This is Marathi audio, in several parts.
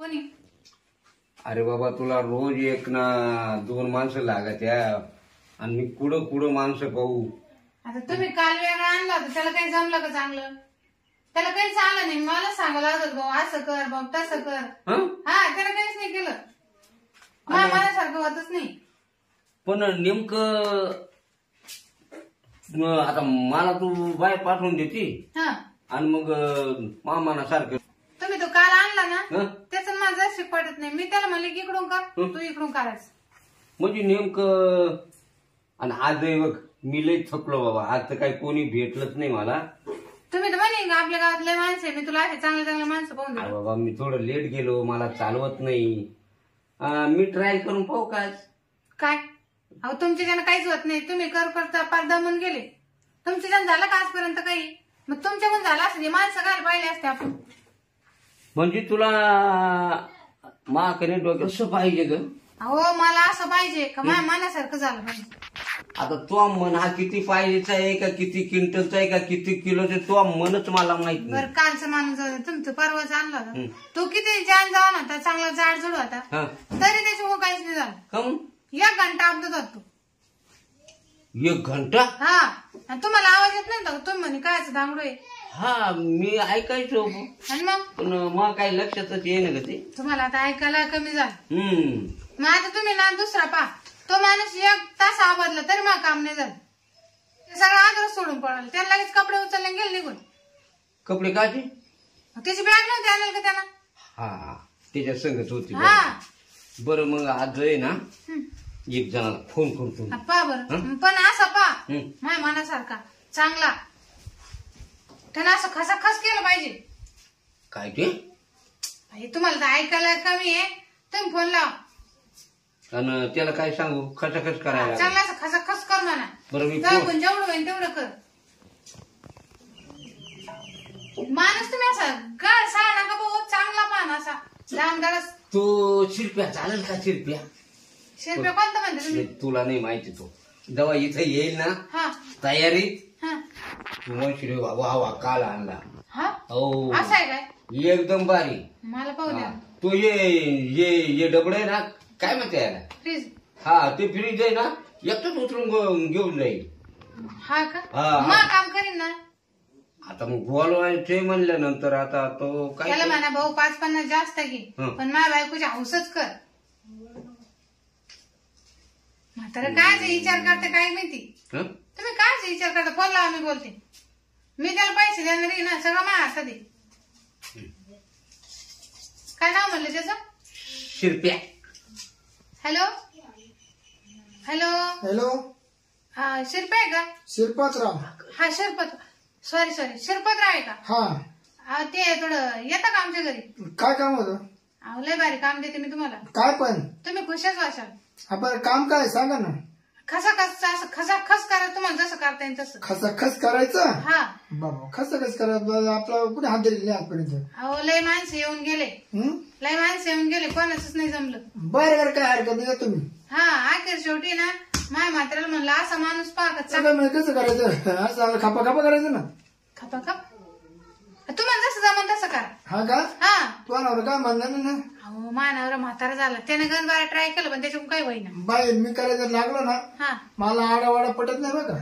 कोणी? अरे बाबा तुला रोज एक ना दोन माणसं लागत या आणि मी कुठं कुठं माणसं पाहू. आता तुम्ही काल वेगळं आणला होता त्याला काही जमलं का चांगलं? त्याला काहीच आलं नाही. मला सांगावं लागत भाऊ असं कर भाऊ तसं कर. हा त्याला काहीच नाही केलं. मनासारखं होतच नाही. पण नेमकं आता मला तू बाय पाठवून देते आणि मग मामानासारखं तुम्ही तो काल आणला ना त्याच माझं शिक पडत नाही. मी त्याला म्हणले की इकडून कर तू इकडून करायचं म्हणजे नेमकं. आणि आज बघ मी लई थकलो बाबा. आज तर काही कोणी भेटलंच नाही मला. तुम्ही तर म्हणे आपल्या गावातले माणसं आहे मी तुला असे चांगले चांगले माणसं पाहून देतो. बाबा मी थोडं लेट गेलो मला चालवत नाही. मी ट्रायल करून पाहू काय? अहो तुमच्या ज्यानं काहीच होत नाही. तुम्ही करता पार दमून गेले. तुमच्या ज्यानं झालं का आजपर्यंत काही? मग तुमच्याकडून झालं असं माणसं घाल पाहिले असते आपण. म्हणजे तुला माकडे डोक्यात पाहिजे ग? अहो मला असं पाहिजे का माझ्या मनासारखं झालं पाहिजे. आता तो मन हा किती पाहिजेचा आहे का किती क्विंटलचा आहे का किती किलोचा तो मनच मला माहित नाही. बरं कालचं माणूस तुमचं परवाच आणला होता तो किती जाण जाऊन होता चांगला जाड जुड होता तरी त्याच्यामुळे काहीच नाही झालं. कम 1 घंटा अपघात होतो. 1 घंटा? हा तुम्हाला आवाज येत नाही तुम्ही म्हणे कायचं दांगडो आहे. हा मी ऐकायचो आणि मग पण मग काही लक्षातच येईना ग ते. तुम्हाला आता ऐकायला कमी झालं. मग आता तुम्ही ना दुसरा पा तो माणूस 1 तास आवाजला तरी मग काम नाही झालं. सगळं आदरच सोडून पडाल. त्याला लगेच कपडे उचलले गेले निघून. कपडे काचे? त्याची बॅग नव्हती आणलं का त्याला? हा त्याच्या संगत होती. हा बरं मग आज आहे ना एक जणाला फोन करतो. पा बरं पण असा पा माझ्या मनासारखा चांगला त्यानं असं खसाखस केलं पाहिजे. काय ते? तुम्हाला तर ऐकायला कमी आहे. तुम्ही फोन लावा आणि त्याला काय सांगू खचाखच करायला? चांगला असं खसाखस कर म्हणा. बरं मी पण जेवढं होईल तेवढं कर. माणूस तुम्ही असा गाळ साळा नका भाऊ चांगला पान असा लांबदारच. तो शिरप्या चालेल का? शिरप्या कोणतं म्हणते तुम्ही? तुला नाही माहिती. तो जेव्हा इथे येईल ना तयारीत तू म्हणशील बाबा हवा काल आणला. हो असं आहे काय? एकदम भारी. मला पाहू द्या. तो ये डबड आहे ना काय म्हणते याला? फ्रीज. हा ते फ्रीज आहे ना एकटंच उतरून घेऊन जाईल. हा का? मग काम करीन ना. आता मग बोलवायचे म्हणल्यानंतर आता तो काय त्याला म्हणा भाऊ 5-50 जास्त घे पण माझ्या बायकोची हौसच कर. म्हातारा काय विचार करते काय माहिती. तुम्ही काय विचार करता? फोन लावा मी बोलते. मी त्याला पैसे देणार आहे ना सगळं माझ्या हातात आहे. काय नाव म्हणलं त्याचं? शिरप्या. हॅलो हॅलो हॅलो हा शिरपा आहे का? शिरपतराव. हा शिरपत सॉरी शिरपतराव आहे का? हा ते थोडं येतं का आमच्या घरी? काय काम होतं? लय भारी काम देते मी तुम्हाला. काय पण? तुम्ही खुशच व्हाल. आपण काम काय सांगा ना. खसाखस करा तुम्हाला जसं करता येईल तसं. खसखस करायचं? हा बाबा खसखस करायचं आपलं कुठे हात दिलेली नाही आजपर्यंत. अहो लय माणसं येऊन गेले कोणाच नाही जमलं. बरं काय हरकत नाही तुम्ही. हा आखिर शेवटी ना माझ्या म्हाताऱ्याला म्हणलं असा माणूस पाहत कसं करायचं असं खापा करायचं ना. खपा तुम्हाला जसं जमन तसं करा. हा का? हा तुम्हाला काय म्हणलं ना. अहो मानावर म्हातारा झाला त्याने गण बारा ट्राय केलं पण त्याच्याकडून काही होईना. बाई मी करायचं लागलो ना मला आडावाडा पटत नाही बघा.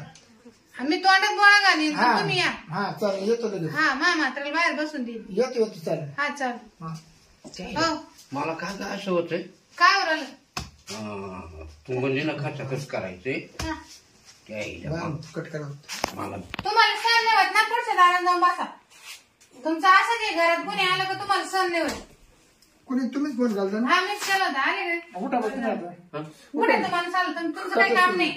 मी तोंडात बोळा घालीन तुम्ही या. हा चालेल येतो लगेच. हा माझ्या म्हाताऱ्याला बाहेर बसून देईन. येतो चालेल. हा चालेल. हो मला काय काय असं होतंय काय उरलं? तू म्हणजे ना खचाखच करायचे कट करा. मला तुम्हाला सण नाही होत ना पुढच्या दारात जाऊन बसा. तुमचं असं जे घरात कोणी आलं का तुम्हाला सण नाही होत. कुणी तुम्हीच फोन घालता ना. हा मीच केलं होतं आले कुठं कुठे तुम्हाला चालतं तुमचं काही काम नाही.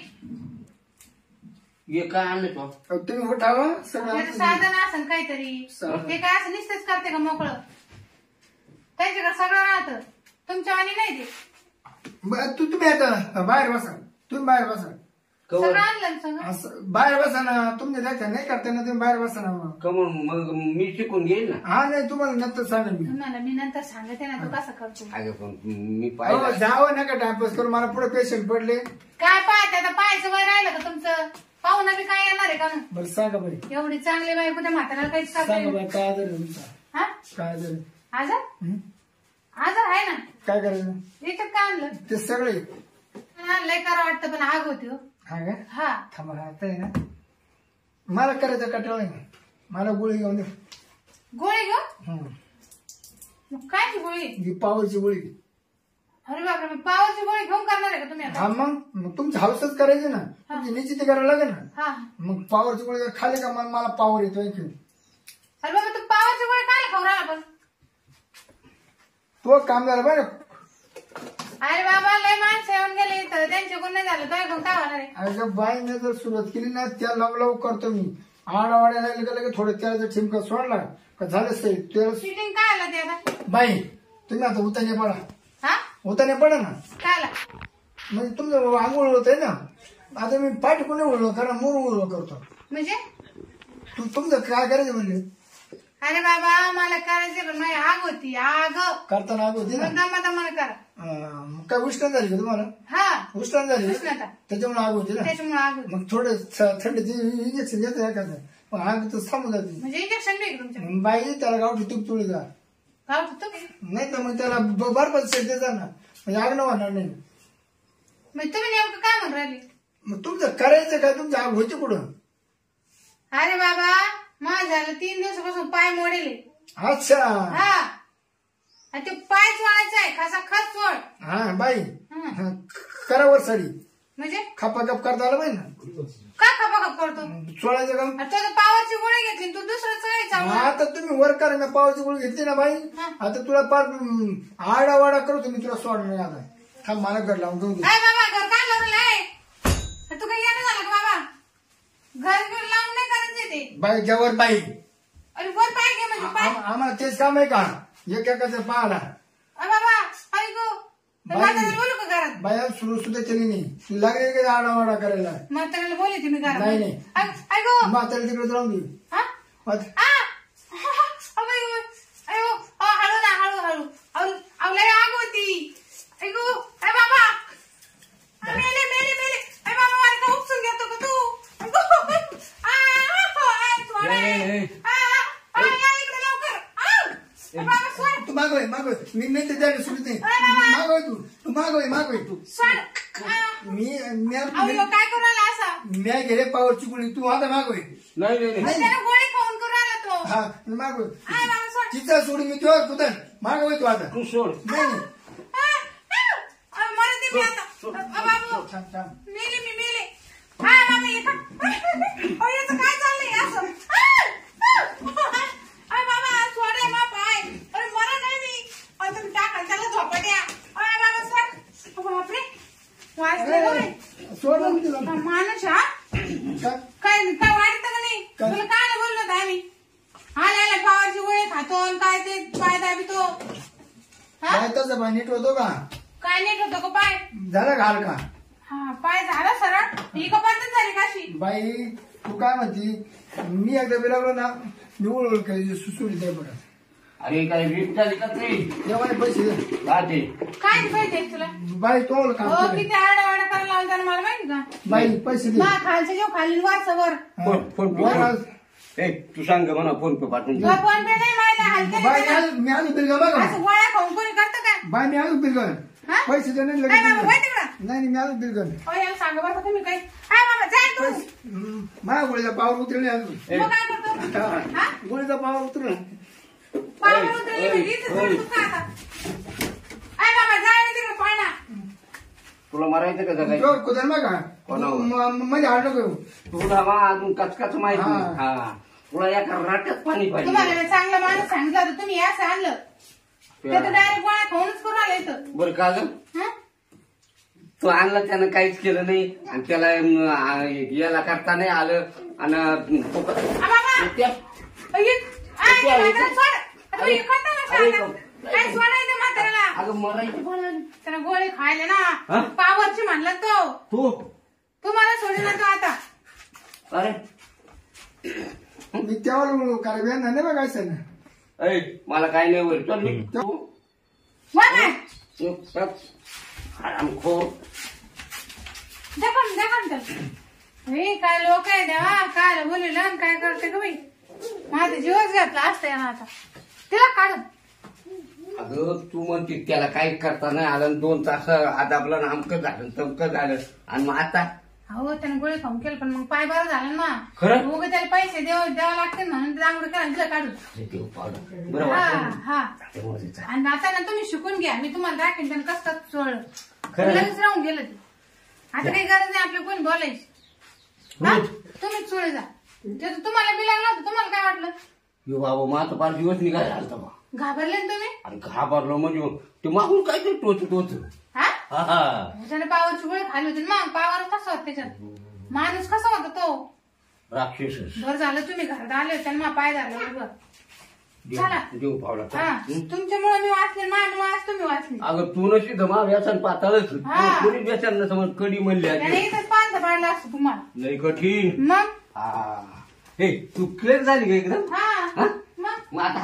हे काय आणलं तो? तुम्ही उठावा सगळं साधन असं काहीतरी ते काय असं निश्चितच करते का मोकळं. त्यांच्याकडे सगळं राहतं तुमच्या वाणी नाही ते. तुम्ही आता बाहेर बसा. तुम्ही बाहेर बसा. सगळं आणलं सगळं बाहेर बसा ना. तुम्ही जायचं नाही करता ना तुम्ही बाहेर बसा ना. मग मी शिकून घेईल ना. हा नाही तुम्हाला नंतर सांगा मी. तुम्हाला मी नंतर सांगते ना तू कसं करतो. मी पाहिजे जावं नका टाइमपास करून. मला पुढे पेशंट पडले. काय पाहते आता पाहायचं वय राहिलं का तुमचं? पाहुणा बी काय येणार आहे का? बरं सांगा बरं. एवढी चांगली बायको त्या म्हाताऱ्याला काहीच सांगा बरं काय झालं तुमचा? हा काय झालं? आजार आजार आहे ना. काय करायचं याच्यात काय आणलं ते सगळे लय करा वाटतं पण आग होती हो. हा का हा थांबा आता आहे ना मला करायचं कटाळ आहे मला गोळी घेऊन दे गोळी ग हं. मग काय ती गोळी. ही पावरची गोळी अरे बापरे मग पावाची गोळी घेऊन करणार आहे का तुम्ही आता. हा मग तुमची हाऊसच करायची ना तुमची निश्चिती करायला लागेल ना हा मग पावरची गोळी खाली का मला पावर येतो आणखी अरे बाबा तू पावाची गोळी काय खाऊ राहिला पण. तो काम झालं बरं अरे बाबा लय माणसं येऊन गेले इथं त्यांच्याकडून नाही झालं तो काय होणार आहे. अरे बाईने जर सुरुवात केली ना त्या लव करतो मी आडावाड्याला लगे थोडं त्याचा ठिमका सोडला का झालं सही त्याला फिटिंग काय आलं ते आता. बाई तुम्ही आता उताने पडा हा उताने पडा ना काय आला. म्हणजे तुमचं आंघोळ होत आहे ना आता मी पाठी कोणी उडलो कारण मूळ उडलो करतो म्हणजे तुमचं काय करायचं म्हणजे अरे बाबा मला करायचं पण माझी आग होती आग करताना आग होती ना दमा करा. मग काय उष्ण झाली का तुम्हाला हा उष्ण झाली उष्णता त्याच्यामुळे आग होती ना त्याच्यामुळे आग होती. मग थोडं थंडीची इंजेक्शन घेतं एखादं मग आग तर थांबून जाते म्हणजे इंजेक्शन बी तुमच्या मग बाई त्याला गावठी तूप चुळी जा गाव तुम्ही नाही तर मग त्याला बरं शेत द्यायचा ना म्हणजे आग न होणार नाही मग तुम्ही नेमकं काय म्हणून राहिले. मग तुमचं करायचं काय तुमची आग होती कुठं अरे बाबा माझं झालं 3 दिवसापासून पाय मोडेले. अच्छा हा आणि ते पाय चोळायचा आहे खासा खत चोळ. हा बाई हं. करावर साडी म्हणजे खापा कप करता आलं पाहिजे ना का खपाखप करतो. चोळायचं काम आणि तो पावाची गोळी घेतली तू दुसरं चोळायचा. आता तुम्ही वर करा ना पावाची गोळी घेतली ना बाई आता तुला पार आडावाडा करतो मी तुला सोडणार नाही आता थांब मला घर लावून घेऊन दे काय बाबा घर काय लावलं आहे तू काही येणं झालं का बाबा. घर घर लावून नाही करायचं ते. बाई जवर बाई अरे वर पाय घे म्हणजे पाय. आम्हाला तेच काम आहे का एकाचं पाहला अरे बाबा ऐकू म्हाताऱ्याला बोलू का घरात. बाया सुरू सुद्धा केली नाही तू लागली का आडावाडा करायला म्हाताऱ्याला बोलू तुम्ही घरात. नाही नाही ऐकू म्हाताला तिकडे जाऊन दे हा हळू ना हळू लय आग होती. ऐकू अरे बाबा मेले मेले मेले अरे बाबा मला का उपसून घेतो का तू. तू मागवय मी नाही ते द्यायला सुरू नाही मागवय तू मागवय तू मी काय करू राहिला असा. म्या गेले पावरची गोळी तू आता मागवय नाही नाही नाही. त्याला गोळी खाऊन करू राहिला तो. हा मागवय अरे बाबा सोड. तिचा सोडून मी तुझ्यावर कुठं मागवय तू आता तू सोड. नाही नाही मरते मी आता. बाबू थांब थांब मेले मी मेले. हा बाबा याचं काय चाललंय असं. अरे बाबा सोड मा पाय. अरे मरा नाही मी. अरे तुम्ही टाका त्याला झोपट्या. अरे बाबा सोड. बापरे वाचले सोड ना मी तुला माणूस हा काय काय वाटतं का नाही तुला काय नाही बोललो होतं आम्ही. आल्या पावाची गोळी खातो आणि काय ते पाय दाबितो. काय तसं बाई नीट होतो का काय नीट होतो का पाय. झालं घाल का हा पाय झाला सरळ ही का पद्धत झाली काशी. बाई तू काय म्हणती मी एकदा बिलावलो ना मी ओळख करायची सुसुडी द्या बरं अरे काय वीट झाली का ते देवाने पैसे दे राहते. काय पाहिजे तुला. बाई तो काम हो केलं. किती आडावाडा करायला लावला त्याला मला माहिती का. बाई पैसे दे मा खालचं जेव खाली वारचं वर. फोन पे वर आज. ए तू सांग म्हणा फोन पे पाठवून दे. फोन पे नाही माहिती हलके बाई मी आलो बिल बघा असं गोळ्या खाऊन कोणी करतं काय. बाई मी आलो बिल हा? पैसे दे नाही काय बाबा लगेच माहिती का. नाही मी आलो बिल हो याला सांगा बरं का तुम्ही काही. काय बाबा जाय तू. माझ्या गोळीचा पावर उतरले मग काय करतो. हा गोळीचा पावर उतरला पावर उतरली म्हणजे इथं सोडतो का आता. काय बाबा जाय तिकडे पाळणा. तुला मारायचं का जगायचं. कुदर बघा कोणावर? मध्ये हाड नको तुला अजून कचकाच माहिती हा. हा तुला एका राट्यात पाणी पाहिजे. तुम्हाला चांगला माणूस सांगितलं होतं तुम्ही असं आणलं त्याचं डायरेक्ट गोळ्या खाऊनच करून आलं इथं. बरं का ग हा? तू आणलं त्यानं काहीच केलं नाही आणि त्याला याला करता नाही आलं आणि तो आ बाबा त्या- सोड. आता हे करता ना अरे शाळा. काय सोडायचं म्हाताऱ्याला. अगं मरायचं त्याला गोळी खायले ना हा? पावरची म्हणला तो. तू तुम्हाला सोडेल ना तो आता. अरे मी तेव्हा कारण नाही बघायचं ना ऐ मला काही नाही होईल चल मी वा काय आरामखोर. देखण हे काय लोक आहे देवा काय बोलले काय करते का बाई. माझा जीवच घातला असतं ना आता तिला काढून अगं तू म्हणते त्याला काही करता नाही आलं 2 तास आदाबला नामकं झालं तमकं झालं आणि मग आता हो त्याने गोळी खाऊन केलं पण मग पाय बरं झालं ना. खरं मग त्याला पैसे द्यावं लागते म्हणून रांगोळी करायला काढून. देव पावलं बरं हा वाटलं हा ना? आणि आता ना तुम्ही शिकून घ्या मी तुम्हाला दाखवेन त्यानं कसं कसं चोळलं. खरं? लगेच राहून गेलं ते. आता काही गरज नाही आपल्या कोणी बोलायची. हा? तुम्हीच चोळे जा. ते तुम्हाला बी लागलं होतं तुम्हाला काय वाटलं? यो बाबा माझा 5 दिवस निघायला आलता बा घाबरले ना तुम्ही? आणि घाबरलो म्हणजे ते मागून काय ते टोच हा हा त्याने पावरची गोळी खाली होती मग पावर कसा होता त्याच्यात माणूस कसा होता तो राक्षस बरं झालं तुम्ही घरात आले होते मग पाय झालं बरोबर. चला देव पावला हा तुमच्यामुळे मी वाचले माझ्यामुळे आज तुम्ही वाचले. अगं तू नशी धमा व्यसन पाताळच कोणी व्यसन न समज कडी म्हणली त्याने इथंच पांढरं पाडलं असतं तुम्हाला. लई कठीण मग हा हे तू क्लिअर झाली का एकदम हा हा? मग मग आता